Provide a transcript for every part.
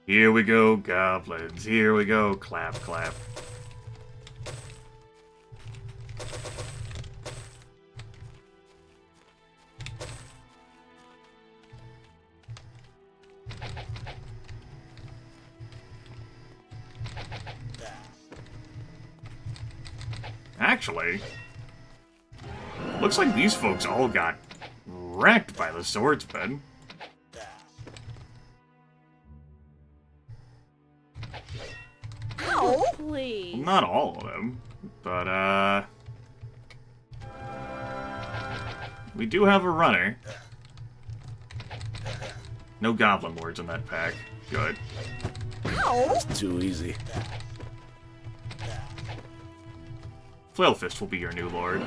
Here we go, goblins. Here we go, clap, clap. Actually, looks like these folks all got wrecked by the swordsman. Oh, please. Well, not all of them, but, we do have a runner. No goblin lords in that pack. Good. Ow. Too easy. Flailfist will be your new lord.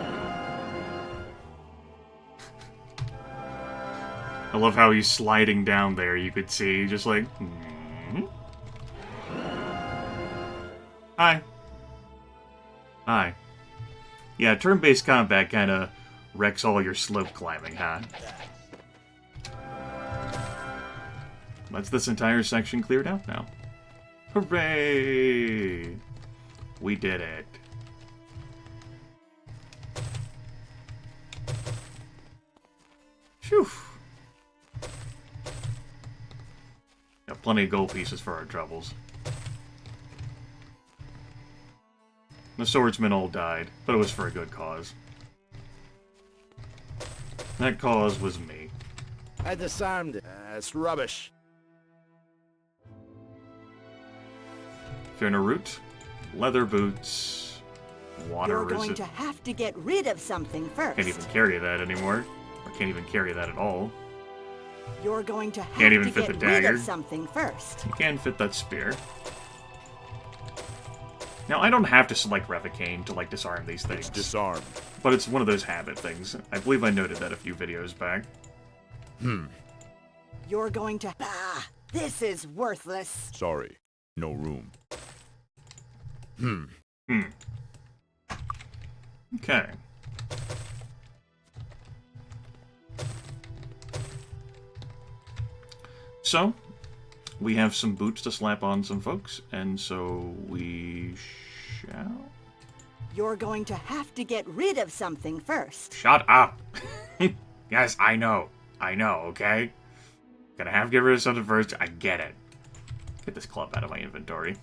I love how he's sliding down there, you could see, just like... Hi. Hi. Yeah, turn-based combat kinda wrecks all your slope climbing, huh? That's this entire section cleared out now. Hooray! We did it. Phew. Got plenty of gold pieces for our troubles. The swordsmen all died, but it was for a good cause. That cause was me. I disarmed it. It's rubbish. Finna root, leather boots, water You're going resist. to have to get rid of something first. Can't even carry that anymore. Or can't even carry that at all. You're going to have Can't even to fit get the rid dagger. of something first. You can fit that spear. Now, I don't have to select Revocane to, like, disarm these things. It's disarmed. But it's one of those habit things. I believe I noted that a few videos back. You're going to... Ah, this is worthless. Sorry. No room. Okay. So, we have some boots to slap on some folks, and so we shall... You're going to have to get rid of something first. Shut up! Yes, I know, okay? Gonna have to get rid of something first, I get it. Get this club out of my inventory.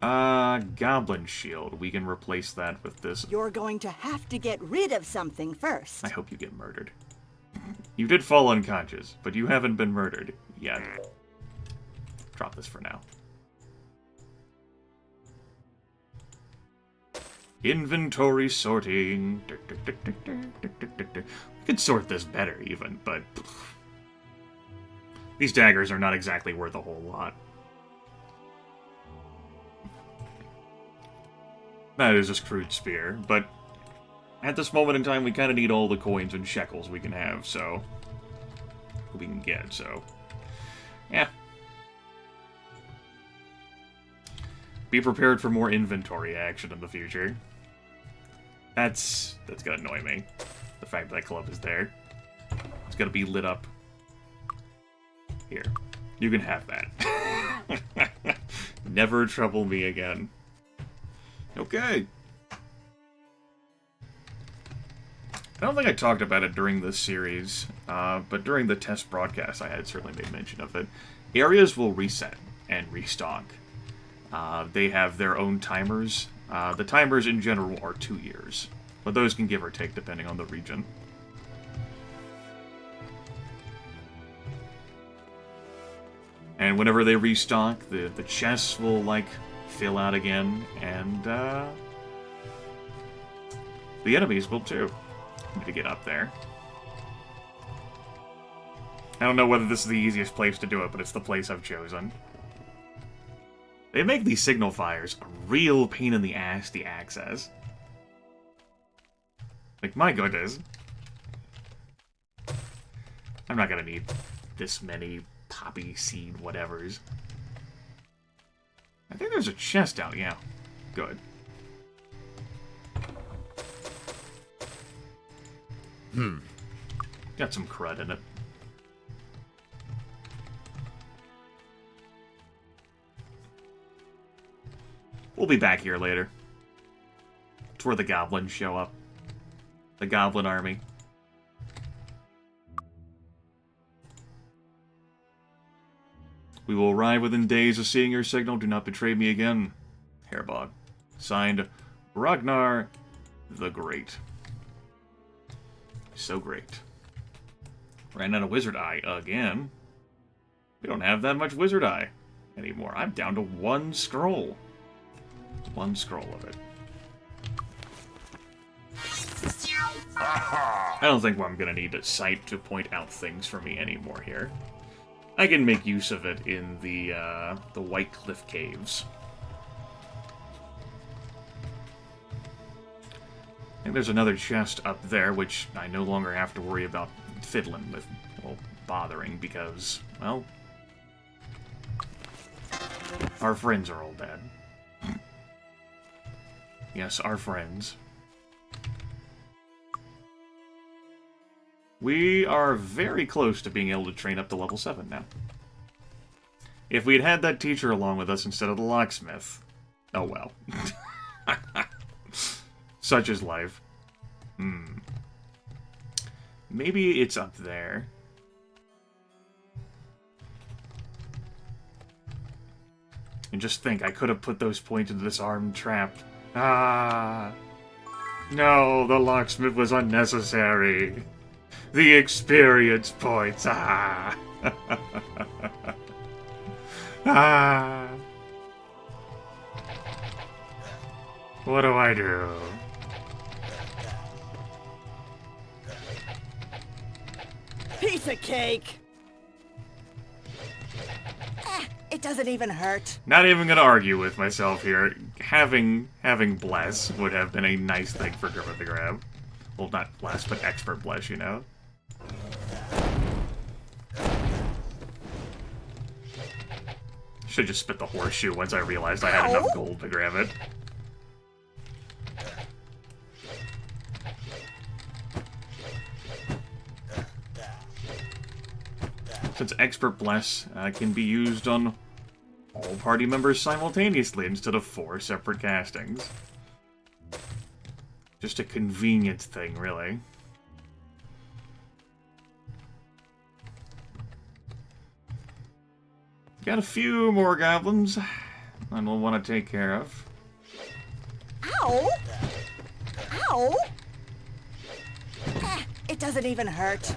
Goblin shield. We can replace that with this. You're going to have to get rid of something first. I hope you get murdered. You did fall unconscious, but you haven't been murdered yet. Drop this for now. Inventory sorting. We could sort this better, even, but... These daggers are not exactly worth a whole lot. That is a crude spear, but... At this moment in time, we kind of need all the coins and shekels we can have, so... We can get, so... Yeah. Be prepared for more inventory action in the future. That's gonna annoy me. The fact that club is there. It's gonna be lit up. Here. You can have that. Never trouble me again. Okay. I don't think I talked about it during this series, but during the test broadcast I had certainly made mention of it. Areas will reset and restock. They have their own timers. The timers in general are 2 years, but those can give or take depending on the region. And whenever they restock, the chests will, like, fill out again, and the enemies will too. Need to get up there. I don't know whether this is the easiest place to do it, but it's the place I've chosen. They make these signal fires a real pain in the ass to access. Like, my goodness. I'm not gonna need this many poppy seed whatevers. I think there's a chest out, yeah. Good. Got some crud in it. We'll be back here later. It's where the goblins show up. The goblin army. We will arrive within days of seeing your signal. Do not betray me again. Hairbog. Signed, Grognard the Great. So great. Ran out of Wizard Eye again. We don't have that much Wizard Eye anymore. I'm down to 1 scroll. 1 scroll of it. I don't think I'm going to need a sight to point out things for me anymore here. I can make use of it in the White Cliff Caves. I think there's another chest up there, which I no longer have to worry about fiddling with, well, bothering, because, well, our friends are all dead. Yes, our friends. We are very close to being able to train up to level 7 now. If we'd had that teacher along with us instead of the locksmith, oh well. Such is life. Maybe it's up there. And just think, I could have put those points into this armed trap. Ah! No, the locksmith was unnecessary. The experience points. Ah! Ah! What do I do? Piece of cake! It doesn't even hurt. Not even gonna argue with myself here. Having Bless would have been a nice thing for Grimith to grab. Well, not Bless, but Expert Bless, you know? Should've just spit the horseshoe once I realized I had enough gold to grab it. Since Expert Bless can be used on all party members simultaneously instead of 4 separate castings. Just a convenient thing, really. Got a few more goblins and we'll want to take care of. Ow! Ow! It doesn't even hurt.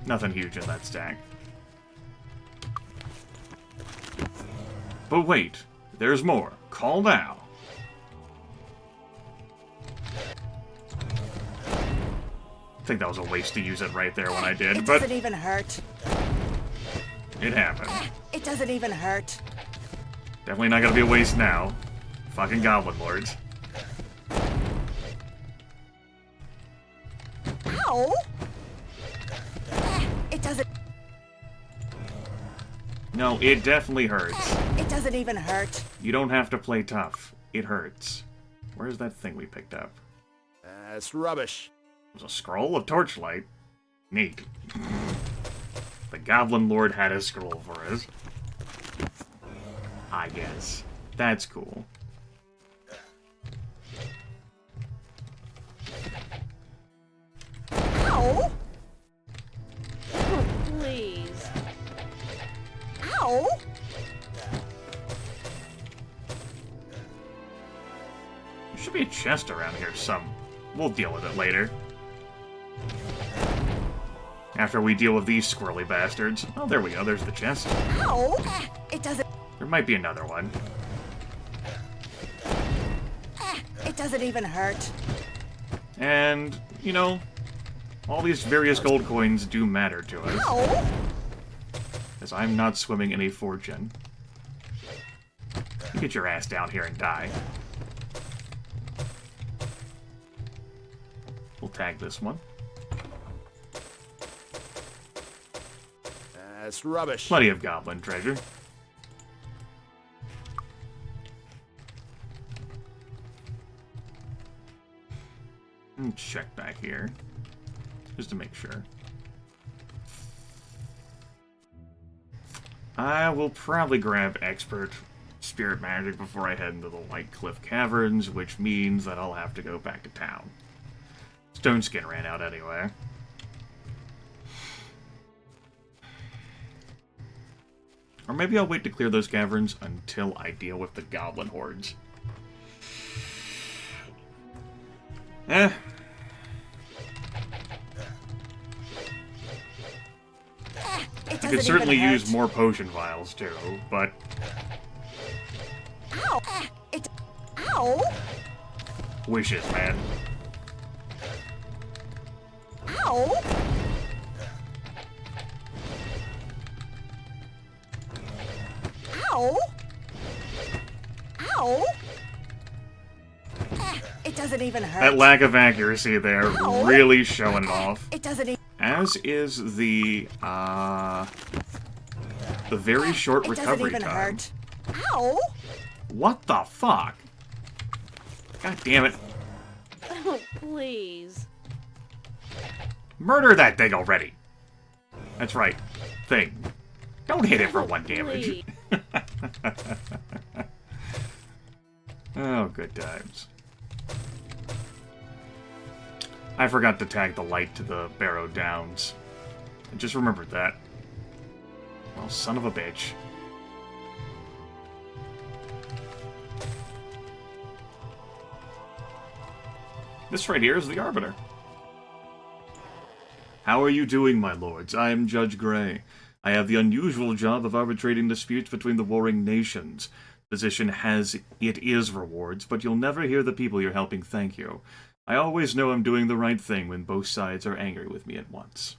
Nothing huge in that stack. But wait, there's more. Call now. I think that was a waste to use it right there when I did, It but doesn't even hurt. it happened. It doesn't even hurt. Definitely not gonna be a waste now. Fucking Goblin Lords. Ow! It doesn't... No, it definitely hurts. It doesn't even hurt. You don't have to play tough. It hurts. Where's that thing we picked up? That's rubbish. It was a scroll of torchlight. Neat. The Goblin Lord had a scroll for us. I guess. That's cool. Ow! Oh, please. Ow! There should be a chest around here some. We'll deal with it later. After we deal with these squirrely bastards. Oh, there we go. There's the chest. Ow! It doesn't... There might be another one. It doesn't even hurt. And, you know, all these various gold coins do matter to us. Ow! As I'm not swimming in a fortune. You get your ass down here and die. We'll tag this one. That's rubbish. Plenty of goblin treasure. Check back here. Just to make sure. I will probably grab Expert spirit magic before I head into the White Cliff Caverns, which means that I'll have to go back to town. Stone Skin ran out anyway. Or maybe I'll wait to clear those caverns until I deal with the goblin hordes. Eh. I could certainly use more potion vials too, but... Ow! Ow! Wishes, man. Ow! Ow! Ow! It doesn't even hurt. That lack of accuracy there, Ow. really showing it off. It doesn't even... As is the very short recovery It doesn't even time. hurt. Ow! What the fuck? God damn it. Oh, please. Murder that thing already. That's right. Thing. Don't hit it for 1 damage. Please. Oh, good times. I forgot to tag the light to the Barrow Downs. I just remembered that. Oh, son of a bitch. This right here is the Arbiter. How are you doing, my lords? I am Judge Grey. I have the unusual job of arbitrating disputes between the warring nations. The position has it is rewards, but you'll never hear the people you're helping thank you. I always know I'm doing the right thing when both sides are angry with me at once.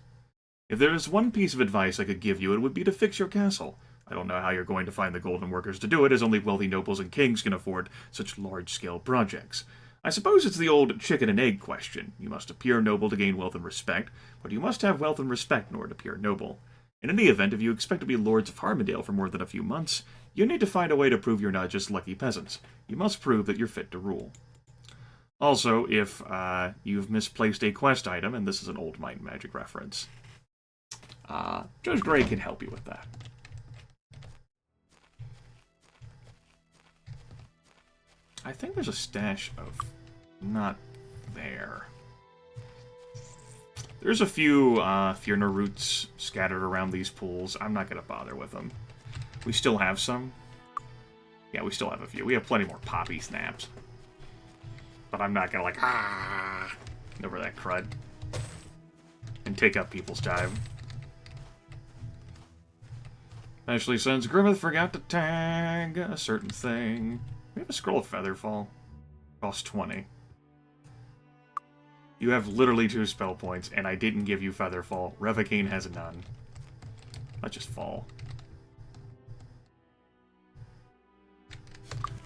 If there is one piece of advice I could give you, it would be to fix your castle. I don't know how you're going to find the golden workers to do it, as only wealthy nobles and kings can afford such large-scale projects. I suppose it's the old chicken and egg question. You must appear noble to gain wealth and respect, but you must have wealth and respect in order to appear noble. In any event, if you expect to be lords of Harmondale for more than a few months, you need to find a way to prove you're not just lucky peasants. You must prove that you're fit to rule. Also, if you've misplaced a quest item, and this is an old Might and Magic reference, Judge Grey can help you with that. I think there's a stash of... not there. There's a few Fierna roots scattered around these pools. I'm not going to bother with them. We still have some. Yeah, we still have a few. We have plenty more poppy snaps. But I'm not going to, over that crud. And take up people's time. Especially since Grimith forgot to tag a certain thing. We have a Scroll of Featherfall. Cost 20. You have literally 2 spell points, and I didn't give you Featherfall. Revocaine has none. Let's just fall.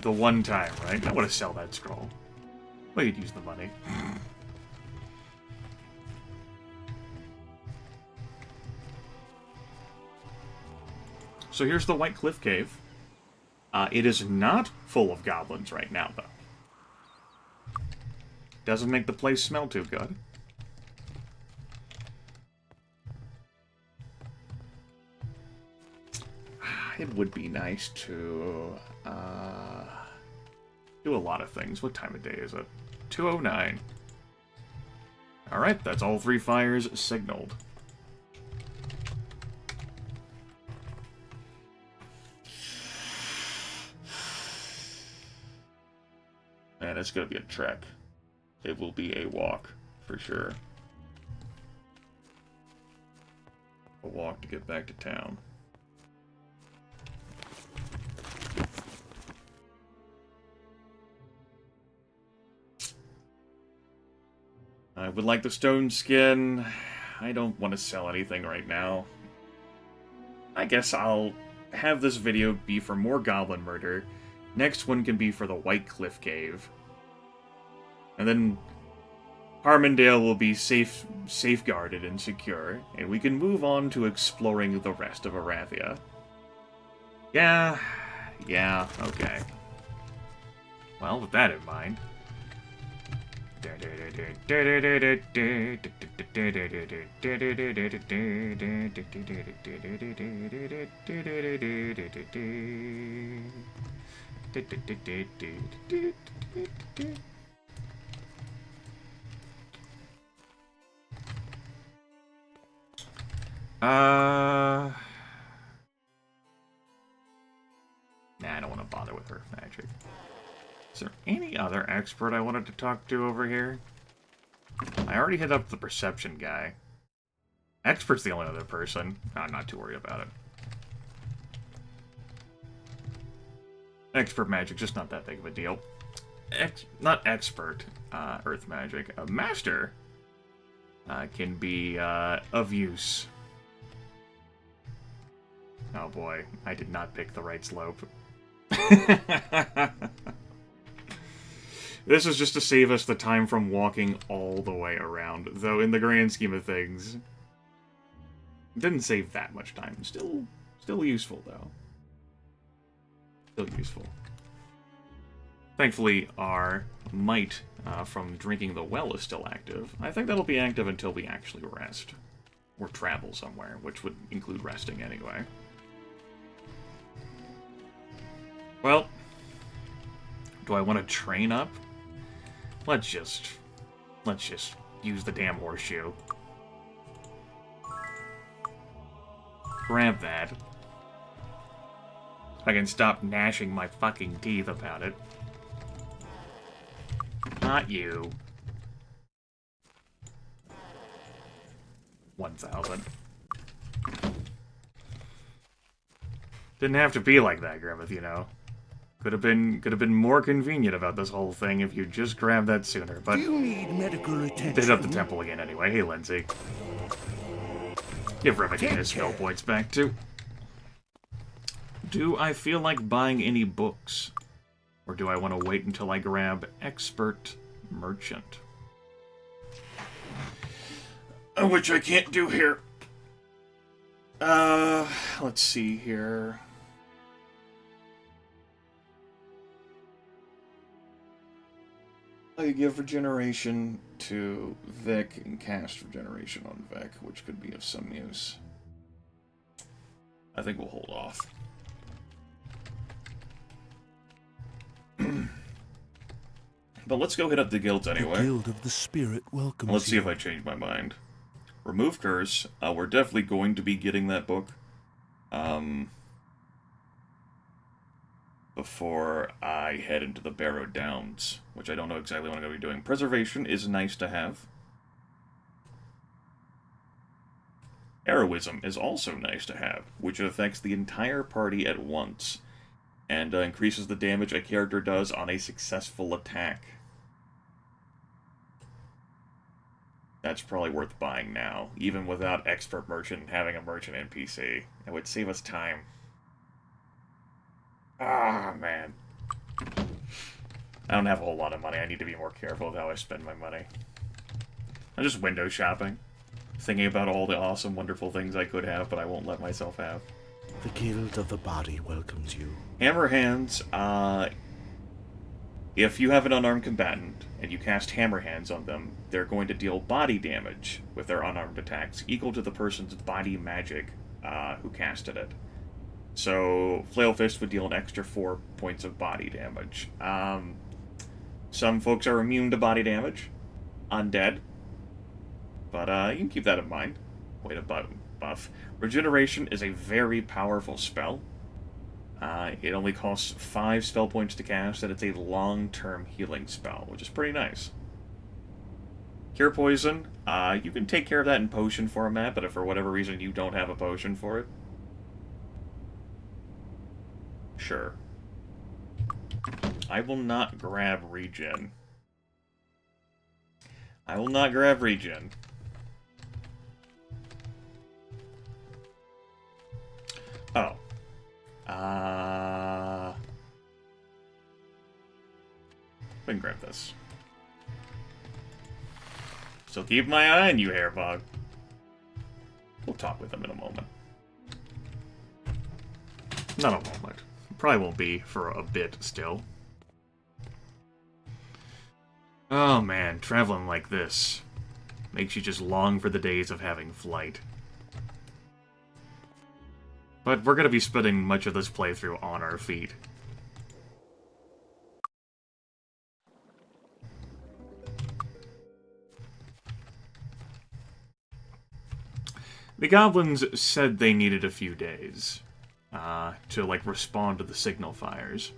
The one time, right? I want to sell that scroll. Well, you'd use the money. So here's the White Cliff Cave. It is not full of goblins right now, though. Doesn't make the place smell too good. It would be nice to do a lot of things. What time of day is it? 2:09. Alright, that's all 3 fires signaled. Man, it's gonna be a trek. It will be a walk, for sure. A walk to get back to town. I would like the stone skin. I don't want to sell anything right now. I guess I'll have this video be for more goblin murder. Next one can be for the White Cliff Cave. And then Harmondale will be safeguarded and secure, and we can move on to exploring the rest of Arathia. Yeah, okay. Well, with that in mind, Nah, I don't want to bother with Earth Magic. Is there any other expert I wanted to talk to over here? I already hit up the Perception guy. Expert's the only other person. I'm not too worried about it. Expert magic, just not that big of a deal. Not expert Earth Magic. A Master can be of use. Oh boy, I did not pick the right slope. This is just to save us the time from walking all the way around, though in the grand scheme of things, it didn't save that much time. Still useful, though. Still useful. Thankfully, our might from drinking the well is still active. I think that'll be active until we actually rest. Or travel somewhere, which would include resting anyway. Well, do I want to train up? Let's just use the damn horseshoe. Grab that. I can stop gnashing my fucking teeth about it. Not you. 1,000. Didn't have to be like that, Grimith, you know. Could have been more convenient about this whole thing if you just grabbed that sooner, but... Do you need medical attention? Hit up the temple again anyway. Hey, Lindsay. Give Remedy his spell points back, too. Do I feel like buying any books? Or do I want to wait until I grab Expert Merchant? Which I can't do here. Let's see here. I give Regeneration to Vic and cast Regeneration on Vic, which could be of some use. I think we'll hold off. But let's go hit up the guilds anyway. The Guild of the Spirit welcomes Let's see you. if I change my mind. Remove Curse. We're definitely going to be getting that book. Before I head into the Barrow Downs, which I don't know exactly what I'm going to be doing. Preservation is nice to have. Heroism is also nice to have, which affects the entire party at once, and increases the damage a character does on a successful attack. That's probably worth buying now, even without Expert Merchant and having a Merchant NPC. It would save us time. Ah, man. I don't have a whole lot of money. I need to be more careful with how I spend my money. I'm just window shopping. Thinking about all the awesome, wonderful things I could have, but I won't let myself have. The Guild of the Body welcomes you. Hammer Hands, if you have an unarmed combatant, and you cast Hammer Hands on them, they're going to deal body damage with their unarmed attacks, equal to the person's body magic who casted it. So, Flail Fist would deal an extra 4 points of body damage. Some folks are immune to body damage. Undead. But, you can keep that in mind. Way to buff. Regeneration is a very powerful spell. It only costs 5 spell points to cast, and it's a long-term healing spell, which is pretty nice. Cure Poison, you can take care of that in potion format, but if for whatever reason you don't have a potion for it, sure. I will not grab regen. I will not grab regen. Oh. I can grab this. So keep my eye on you, Hairbog. We'll talk with him in a moment. Not a moment. Probably won't be for a bit still. Oh man, traveling like this makes you just long for the days of having flight. But we're going to be spending much of this playthrough on our feet. The goblins said they needed a few days to, like, respond to the signal fires.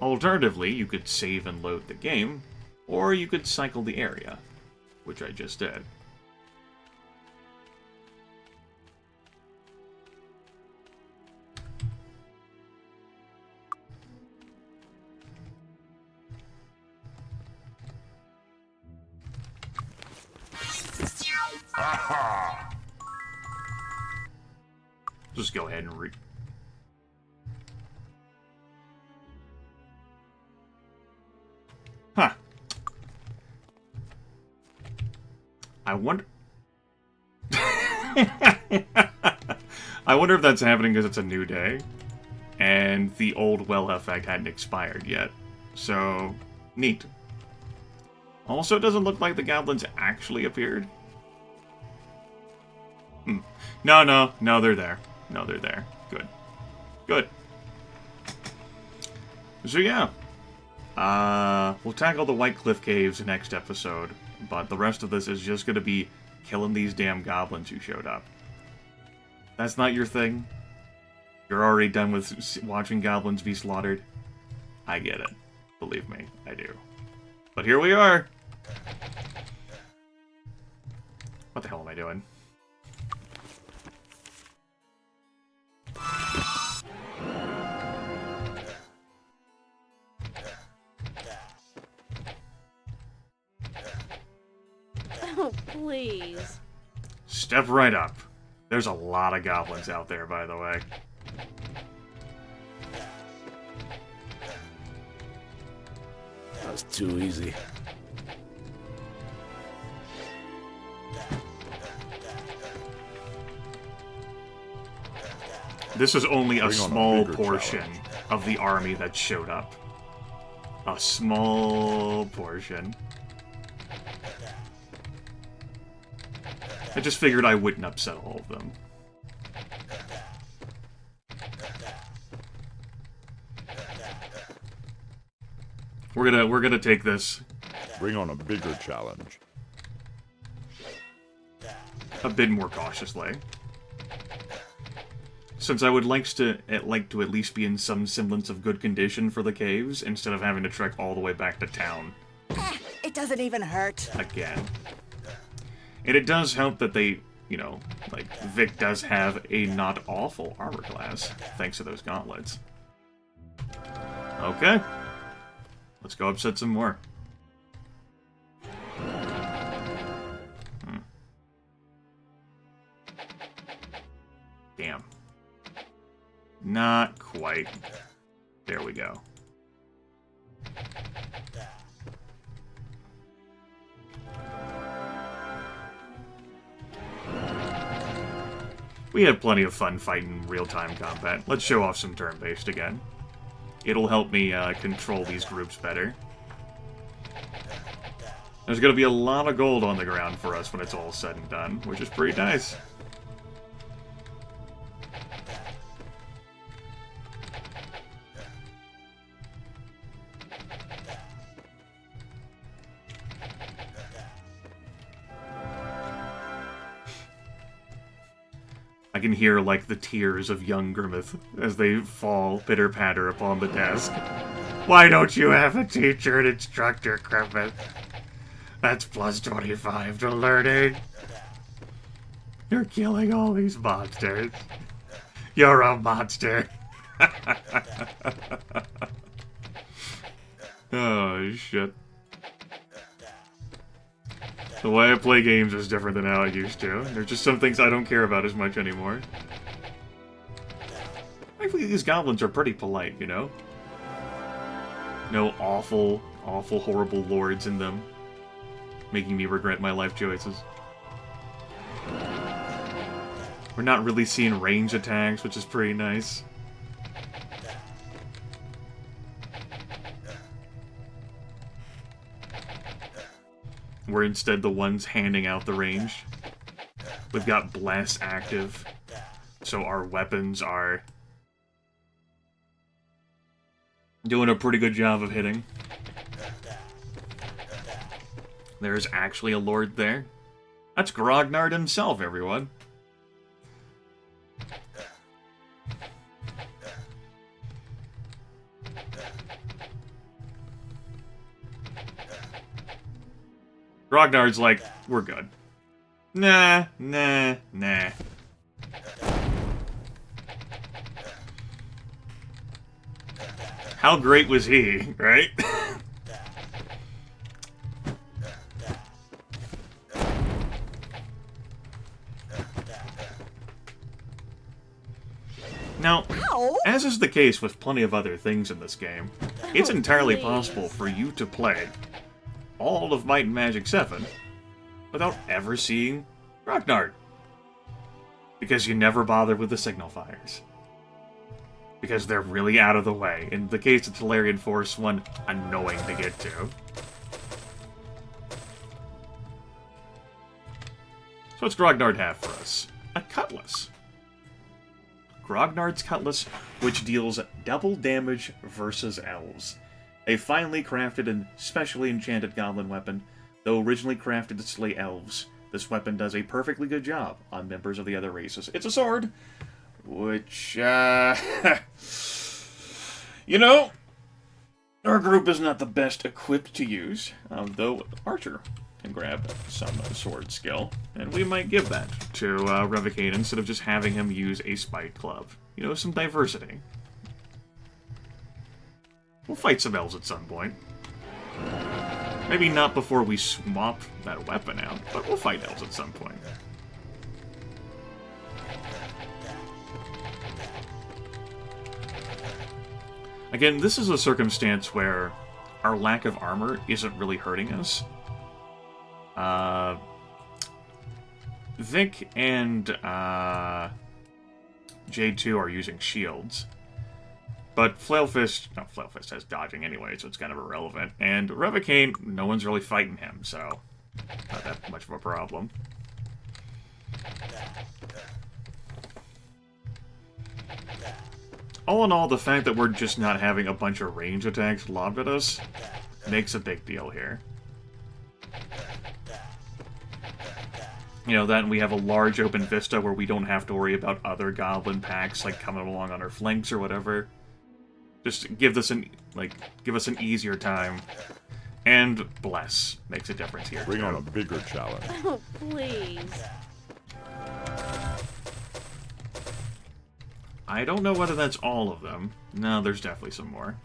Alternatively, you could save and load the game, or you could cycle the area, which I just did. Just go ahead and Huh. I wonder... I wonder if that's happening because it's a new day, and the old well effect hadn't expired yet. So, neat. Also, it doesn't look like the goblins actually appeared. No, they're there. No, they're there. Good. Good. So yeah. We'll tackle the White Cliff Caves next episode, but the rest of this is just gonna be killing these damn goblins who showed up. That's not your thing? You're already done with watching goblins be slaughtered? I get it. Believe me, I do. But here we are! What the hell am I doing? Oh, please. Step right up. There's a lot of goblins out there, by the way. That was too easy. This is only a Bring on a small bigger portion challenge. of the army that showed up. A small portion. I just figured I wouldn't upset all of them. We're gonna take this Bring on a bigger challenge. a bit more cautiously. Since I would like to at least be in some semblance of good condition for the caves, instead of having to trek all the way back to town It doesn't even hurt. again. And it does help that they, you know, like, Vic does have a not awful armor class, thanks to those gauntlets. Okay. Let's go upset some more. Damn. Not quite. There we go. We had plenty of fun fighting real-time combat. Let's show off some turn-based again. It'll help me control these groups better. There's going to be a lot of gold on the ground for us when it's all said and done, which is pretty nice. I can hear, like, the tears of young Grimith as they fall pitter-patter upon the desk. Why don't you have a teacher and instructor, Grimith? That's plus 25 to learning. You're killing all these monsters. You're a monster. Oh, shit. The way I play games is different than how I used to. There's just some things I don't care about as much anymore. Actually, these goblins are pretty polite, you know? No awful, horrible lords in them, making me regret my life choices. We're not really seeing range attacks, which is pretty nice. we're instead the ones handing out the range. We've got Blast active, so our weapons are doing a pretty good job of hitting. There's actually a lord there. That's Grognard himself, everyone. Grognard's like, we're good. Nah. How great was he, right? Now, as is the case with plenty of other things in this game, it's entirely possible for you to play all of Might and Magic 7 without ever seeing Grognard. Because you never bothered with the signal fires. Because they're really out of the way. In the case of Tolarian Force 1, annoying to get to. So what's Grognard have for us? A Cutlass. Grognard's Cutlass, which deals double damage versus elves. A finely crafted and specially enchanted goblin weapon, though originally crafted to slay elves. This weapon does a perfectly good job on members of the other races. It's a sword, which, you know, our group is not the best equipped to use, though Archer can grab some sword skill, and we might give that to Revocate instead of just having him use a spike club. You know, some diversity. We'll fight some elves at some point. Maybe not before we swap that weapon out, but we'll fight elves at some point. Again, this is a circumstance where our lack of armor isn't really hurting us. Vic and J2 are using shields. But Flailfist has dodging anyway, so it's kind of irrelevant. And Revocate, no one's really fighting him, so not that much of a problem. All in all, the fact that we're just not having a bunch of range attacks lobbed at us makes a big deal here. You know, that and we have a large open vista where we don't have to worry about other goblin packs, like, coming along on our flanks or whatever. Just give us an easier time. And Bless makes a difference here. Bring on a bigger challenge. Oh, please. I don't know whether that's all of them. No, there's definitely some more.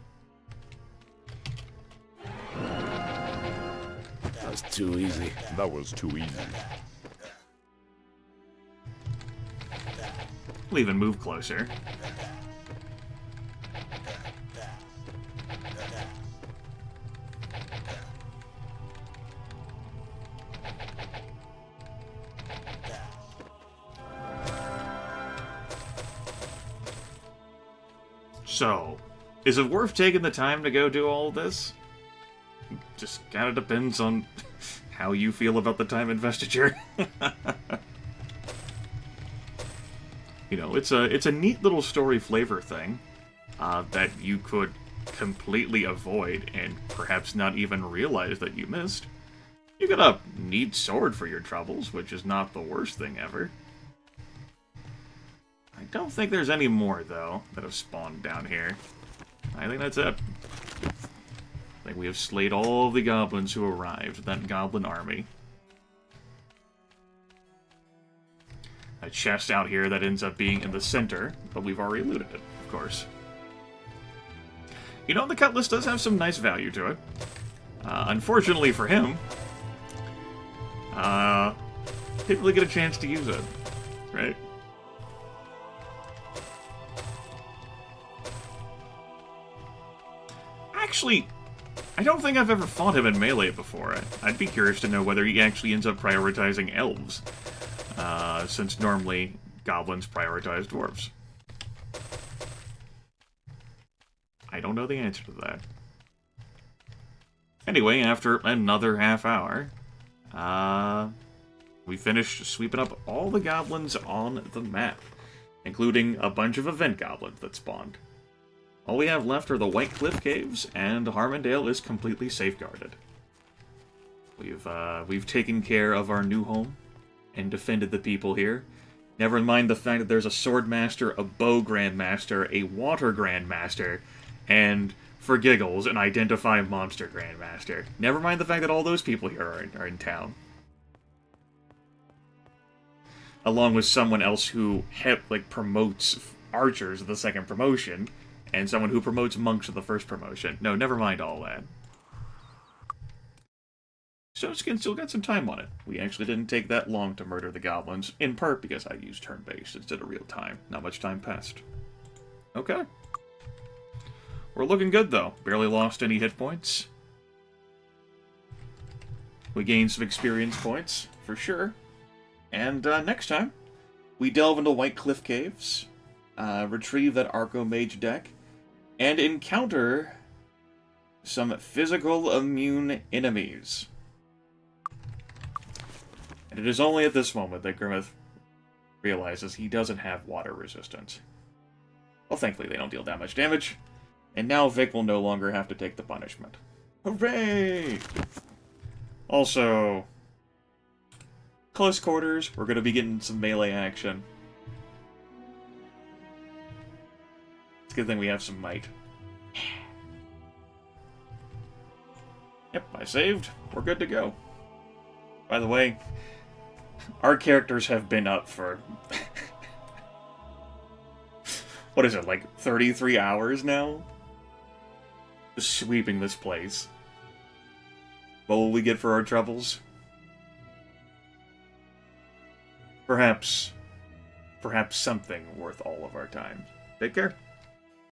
That was too easy. That was too easy. We'll even move closer. So, is it worth taking the time to go do all this? Just kind of depends on how you feel about the time investiture. You know, it's a neat little story flavor thing that you could completely avoid and perhaps not even realize that you missed. You got a neat sword for your troubles, which is not the worst thing ever. I don't think there's any more, though, that have spawned down here. I think that's it. I think we have slayed all of the goblins who arrived, that goblin army. A chest out here that ends up being in the center, but we've already looted it, of course. You know, the Cutlass does have some nice value to it. Unfortunately for him, didn't really get a chance to use it, right? Actually, I don't think I've ever fought him in melee before. I'd be curious to know whether he actually ends up prioritizing elves, since normally goblins prioritize dwarves. I don't know the answer to that. Anyway, after another half hour, We finished sweeping up all the goblins on the map, including a bunch of event goblins that spawned. All we have left are the White Cliff Caves, and Harmondale is completely safeguarded. We've taken care of our new home and defended the people here. Never mind the fact that there's a Sword Master, a Bow Grandmaster, a Water Grandmaster, and, for giggles, an Identify Monster Grandmaster. Never mind the fact that all those people here are in town. Along with someone else who, promotes archers at the second promotion, and someone who promotes monks at the first promotion. No, never mind all that. So it's still got some time on it. We actually didn't take that long to murder the goblins, in part because I used turn-based instead of real time. Not much time passed. Okay. We're looking good, though. Barely lost any hit points. We gained some experience points, for sure. And next time, we delve into White Cliff Caves, retrieve that Archomage deck, and encounter some physical immune enemies. And it is only at this moment that Grimith realizes he doesn't have water resistance. Well, thankfully they don't deal that much damage, and now Vic will no longer have to take the punishment. Hooray! Also, close quarters, we're going to be getting some melee action. It's a good thing we have some might. Yep, I saved. We're good to go. By the way, our characters have been up for... what is it, like 33 hours now? Just sweeping this place. What will we get for our troubles? Perhaps something worth all of our time. Take care.